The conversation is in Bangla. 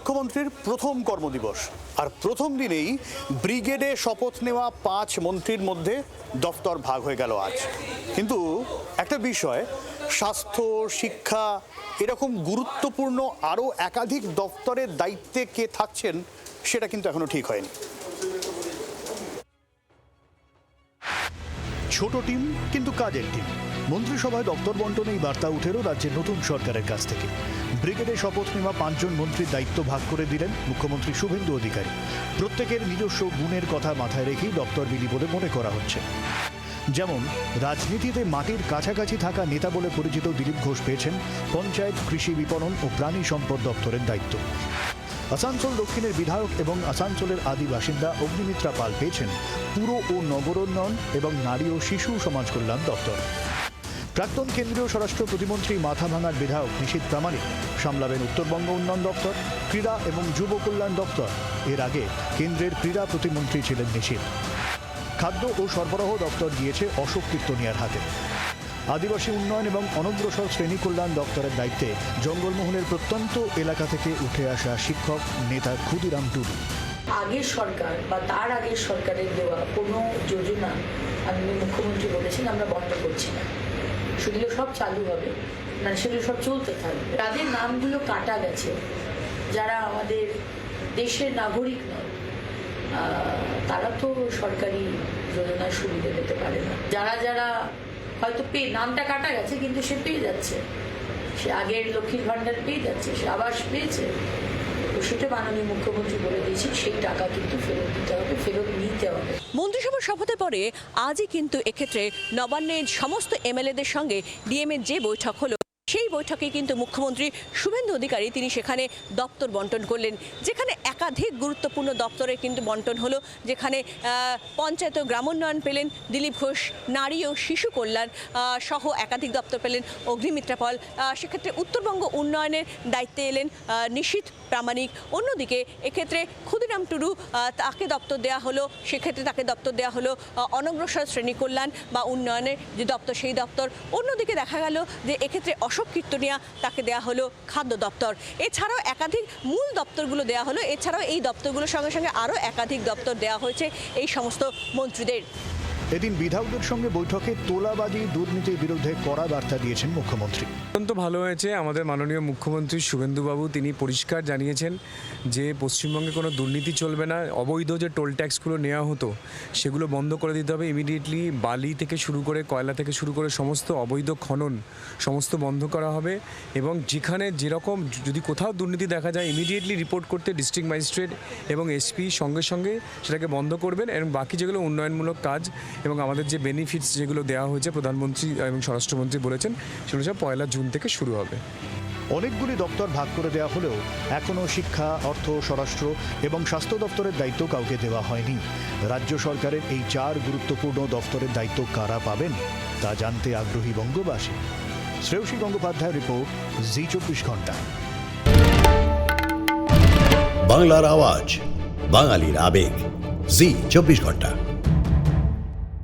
মুখ্যমন্ত্রীর প্রথম কর্মদিবস আর প্রথম দিনেই ব্রিগেডে শপথ নেওয়া 5 মন্ত্রীর মধ্যে দফতর ভাগ হয়ে গেল আজ। কিন্তু একটা বিষয়, স্বাস্থ্য, শিক্ষা এরকম গুরুত্বপূর্ণ আরও একাধিক দফতরের দায়িত্বে কে থাকছেন সেটা কিন্তু এখনো ঠিক হয়নি। ছোট টিম কিন্তু কাজের টিম। মন্ত্রিসভায় দপ্তর বন্টনে এই বার্তা উঠেরও রাজ্যের নতুন সরকারের কাছ থেকে। ব্রিগেডে শপথ নেওয়া 5 জন মন্ত্রীর দায়িত্ব ভাগ করে দিলেন মুখ্যমন্ত্রী শুভেন্দু অধিকারী। প্রত্যেকের নিজস্ব গুণের কথা মাথায় রেখেই দপ্তর বিলি বলে মনে করা হচ্ছে। যেমন রাজনীতিতে মাটির কাছাকাছি থাকা নেতা বলে পরিচিত দিলীপ ঘোষ পেয়েছেন পঞ্চায়েত, কৃষি বিপণন ও প্রাণী সম্পদ দপ্তরের দায়িত্ব। আসানসোল দক্ষিণের বিধায়ক এবং আসানসোলের আদি বাসিন্দা অগ্নিমিত্রা পাল পেয়েছেন পুর ও নগরোন্নয়ন এবং নারী ও শিশু সমাজ কল্যাণ দপ্তর। প্রাক্তন কেন্দ্রীয় স্বরাষ্ট্র প্রতিমন্ত্রী মাথাভাঙার বিধায়ক নিশীথ প্রামাণিক সামলাবেন উত্তরবঙ্গ উন্নয়ন দপ্তর, ক্রীড়া এবং যুব কল্যাণ দপ্তর। এর আগে কেন্দ্রের ক্রীড়া প্রতিমন্ত্রী ছিলেন নিশীথ। খাদ্য ও সরবরাহ দপ্তর গিয়েছে অশোক কীর্তনিয়ার হাতে। আদিবাসী উন্নয়ন এবং অনগ্রসর শ্রেণী কল্যাণ দপ্তরের দায়িত্বে জঙ্গলমহলের প্রত্যন্ত এলাকা থেকে উঠে আসা শিক্ষক নেতা ক্ষুদিরাম টুডু। আগের সরকার বা তার আগের সরকারের দেওয়া কোনো যোজনা আমি মুখ্যমন্ত্রী বলেছেন আমরা বন্ধ করছি না, সেগুলো সব চালু হবে, না সেগুলো সব চলতে থাকবে। তাদের নামগুলো কাটা গেছে, যারা আমাদের দেশের নাগরিক নয় তারা তো সরকারি যোজনার সুবিধা পেতে পারে না। যারা যারা হয়তো নামটা কাটা গেছে কিন্তু সে পেয়ে যাচ্ছে, সে আগের লক্ষ্মীর ভাণ্ডার পেয়ে যাচ্ছে, সে আবাস পেয়েছে, তো সেটা মাননীয় মুখ্যমন্ত্রী বলে দিয়েছি সেই টাকা কিন্তু ফেরত দিতে হবে, ফেরত নিতে হবে। মন্ত্রিসভার শপথের পরে আজই কিন্তু এক্ষেত্রে নবান্নের সমস্ত এমএলএদের সঙ্গে ডিএমের যে বৈঠক হলো সেই বৈঠকে কিন্তু মুখ্যমন্ত্রী শুভেন্দু অধিকারী তিনি সেখানে দপ্তর বন্টন করলেন, যেখানে একাধিক গুরুত্বপূর্ণ দপ্তরে কিন্তু বন্টন হলো। যেখানে পঞ্চায়েত ও গ্রামোন্নয়ন পেলেন দিলীপ ঘোষ, নারী ও শিশু কল্যাণ সহ একাধিক দপ্তর পেলেন অগ্নিমিত্রা পাল। সেক্ষেত্রে উত্তরবঙ্গ উন্নয়নের দায়িত্বে এলেন নিশীথ প্রামাণিক। অন্যদিকে এক্ষেত্রে ক্ষুদিরাম টুডু তাকে দপ্তর দেওয়া হলো, সেক্ষেত্রে তাকে দপ্তর দেওয়া হলো অনগ্রসর শ্রেণী কল্যাণ বা উন্নয়নের যে দপ্তর সেই দপ্তর। অন্যদিকে দেখা গেল যে এক্ষেত্রে অশোক কীর্তনিয়া তাকে দেওয়া হলো খাদ্য দপ্তর। এছাড়াও একাধিক মূল দপ্তরগুলো দেওয়া হলো, এছাড়াও এই দপ্তরগুলোর সঙ্গে সঙ্গে আরও একাধিক দপ্তর দেওয়া হয়েছে এই সমস্ত মন্ত্রীদের। এদিন বিধায়কদের সঙ্গে বৈঠকে তোলাবাজি দুর্নীতির বিরুদ্ধে কড়া বার্তা দিয়েছেন মুখ্যমন্ত্রী। অত্যন্ত ভালো হয়েছে, আমাদের মাননীয় মুখ্যমন্ত্রী শুভেন্দুবাবু তিনি পরিষ্কার জানিয়েছেন যে পশ্চিমবঙ্গে কোনো দুর্নীতি চলবে না। অবৈধ যে টোল ট্যাক্সগুলো নেওয়া হতো সেগুলো বন্ধ করে দিতে হবে ইমিডিয়েটলি। বালি থেকে শুরু করে কয়লা থেকে শুরু করে সমস্ত অবৈধ খনন সমস্ত বন্ধ করা হবে এবং যেখানে যেরকম যদি কোথাও দুর্নীতি দেখা যায় ইমিডিয়েটলি রিপোর্ট করতে ডিস্ট্রিক্ট ম্যাজিস্ট্রেট এবং এসপি সঙ্গে সঙ্গে সেটাকে বন্ধ করবেন। এবং বাকি যেগুলো উন্নয়নমূলক কাজ এবং আমাদের যে বেনিফিটস যেগুলো দেওয়া হয়েছে প্রধানমন্ত্রী এবং স্বরাষ্ট্রমন্ত্রী বলেছেন সেগুলো সব 1 জুন থেকে শুরু হবে। অনেকগুলি দপ্তর ভাগ করে দেওয়া হলেও এখনও শিক্ষা, অর্থ, স্বরাষ্ট্র এবং স্বাস্থ্য দপ্তরের দায়িত্ব কাউকে দেওয়া হয়নি। রাজ্য সরকারের এই 4 গুরুত্বপূর্ণ দপ্তরের দায়িত্ব কারা পাবেন তা জানতে আগ্রহী বঙ্গবাসী। শ্রেয়সী গঙ্গোপাধ্যায় রিপোর্ট, জি 24 ঘন্টা। বাংলার আওয়াজ, বাঙালির আবেগ, জি 24 ঘন্টা।